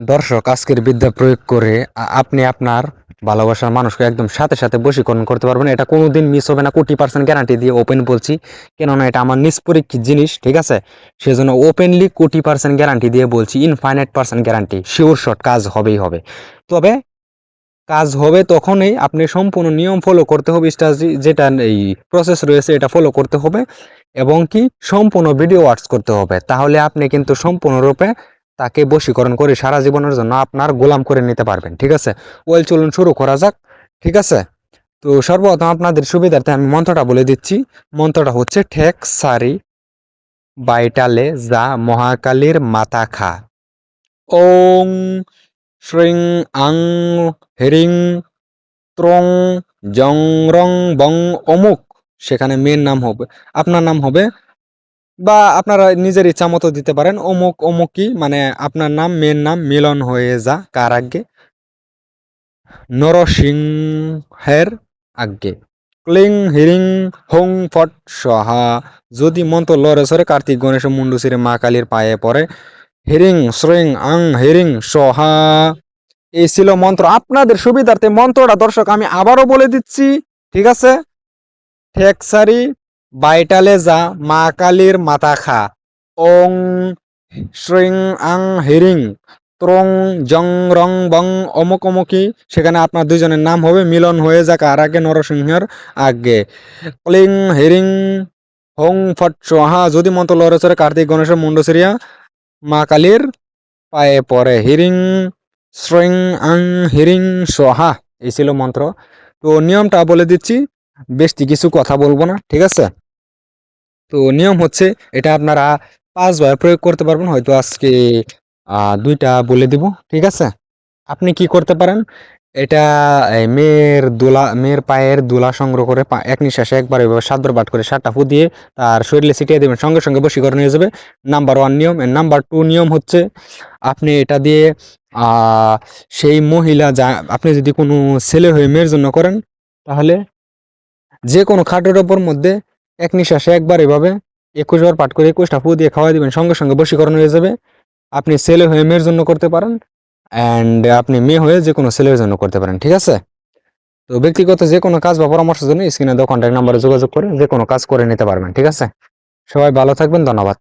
দর্শক, আজকের বিদ্যা প্রয়োগ করে আপনি আপনার ভালোবাসার মানুষকে একদম সাথে সাথে বশীকরণ করতে পারবেন। এটা কোনোদিন মিস হবে না, কোটি পার্সেন্ট গ্যারান্টি দিয়ে ওপেন বলছি। কেননা এটা আমার নিষ্পরীক্ষিত জিনিস, ঠিক আছে? সেজন্য ওপেনলি কোটি পার্সেন্ট গ্যারান্টি দিয়ে বলছি, infinite percent guarantee, sure shot কাজ হবেই হবে। তবে কাজ হবে তখনই আপনি সম্পূর্ণ নিয়ম ফলো করতে হবে, স্ট্র্যাটেজি যেটা এই প্রসেস রয়েছে এটা ফলো করতে হবে, এবং কি সম্পূর্ণ ভিডিও ওয়াচ করতে হবে। তাহলে আপনি কিন্তু সম্পূর্ণরূপে তাকে বশীকরণ করে সারা জীবনের জন্য আপনার গোলাম করে নিতে পারবেন, ঠিক আছে? ওয়েল, চলুন শুরু করা যাক, ঠিক আছে? তো সর্বপ্রথম আপনাদের সুবিধার্থে আমি মন্ত্রটা বলে দিচ্ছি। মন্ত্রটা হচ্ছে ঠেক সারি বাইটালে যা মহাকালীর মাথা খা। ওং শ্রিং আং হ্রিং ত্রং জং রং বং অমুক। সেখানে মেন নাম হবে, আপনার নাম হবে, বা আপনারা নিজের ইচ্ছা মতো দিতে পারেন। অমুক অমুকই মানে আপনার নাম, মেন নাম মিলন হয়ে যা কার আগে? নরসিংহের আগে। ক্লিং হিরিং হং ফট সহা। যদি মন্ত্র লড়ে সরে কার্তিক গণেশ মুন্ডুসিরে মা কালীর পায়ে পড়ে। হিরিং শ্রিং আং হিরিং সহা। এই ছিল মন্ত্র। আপনাদের সুবিধার্থে মন্ত্রটা দর্শক আমি আবারও বলে দিচ্ছি, ঠিক আছে? ঠেকসারি বাইটালে যা মা কালীর মাথা খা। ওং শ্রিং আং হিরিং ত্রং জং রং বং অমুক অমুকি। সেখানে আপনার দুইজনের নাম হবে মিলন হয়ে যাক আর আগে নরসিংহের আগে। ক্লিং হিরিং হং ফট সোহা। যদি মন্ত্র লড়ে চড়ে কার্তিক গণেশের মুন্ডসিরিয়া মা কালীর পায়ে পরে। হিরিং শ্রিং আং হিরিং সোহা। এই ছিল মন্ত্র। তো নিয়মটা বলে দিচ্ছি, বেশি কিছু কথা বলবো না, ঠিক আছে? তো নিয়ম হচ্ছে এটা আপনারা 5 বার প্রয়োগ করতে পারবেন, হয়তো আজকে 2টা বলে দিব, ঠিক আছে? আপনি কি করতে পারেন, এটা মেয়ের পায়ের দোলা সংগ্রহ করে এক নিঃশ্বাসে একবার এভাবে 7বার পাঠ করে 7টা ফু দিয়ে তার শরীরে ছিটিয়ে দেবেন, সঙ্গে সঙ্গে বশীকরণ হয়ে যাবে। নাম্বার 1 নিয়ম। নাম্বার 2 নিয়ম হচ্ছে আপনি এটা দিয়ে সেই মহিলা যা, আপনি যদি কোনো ছেলে হয়ে মেয়ের জন্য করেন, তাহলে যে কোনো খাটের ওপর মধ্যে এক নিঃশ্বাসে একবার এভাবে 21বার পাঠ করে 21টা ফু দিয়ে খাওয়াই দিবেন, সঙ্গে সঙ্গে বশীকরণ হয়ে যাবে। আপনি ছেলে হয়ে মেয়ের জন্য করতে পারেন, অ্যান্ড আপনি মেয়ে হয়ে যে কোনো ছেলের জন্য করতে পারেন, ঠিক আছে? তো ব্যক্তিগত যে কোনো কাজ বা পরামর্শের জন্য স্ক্রিনে দেওয়া কন্ট্যাক্ট নাম্বারে যোগাযোগ করে যে কোনো কাজ করে নিতে পারবেন, ঠিক আছে? সবাই ভালো থাকবেন, ধন্যবাদ।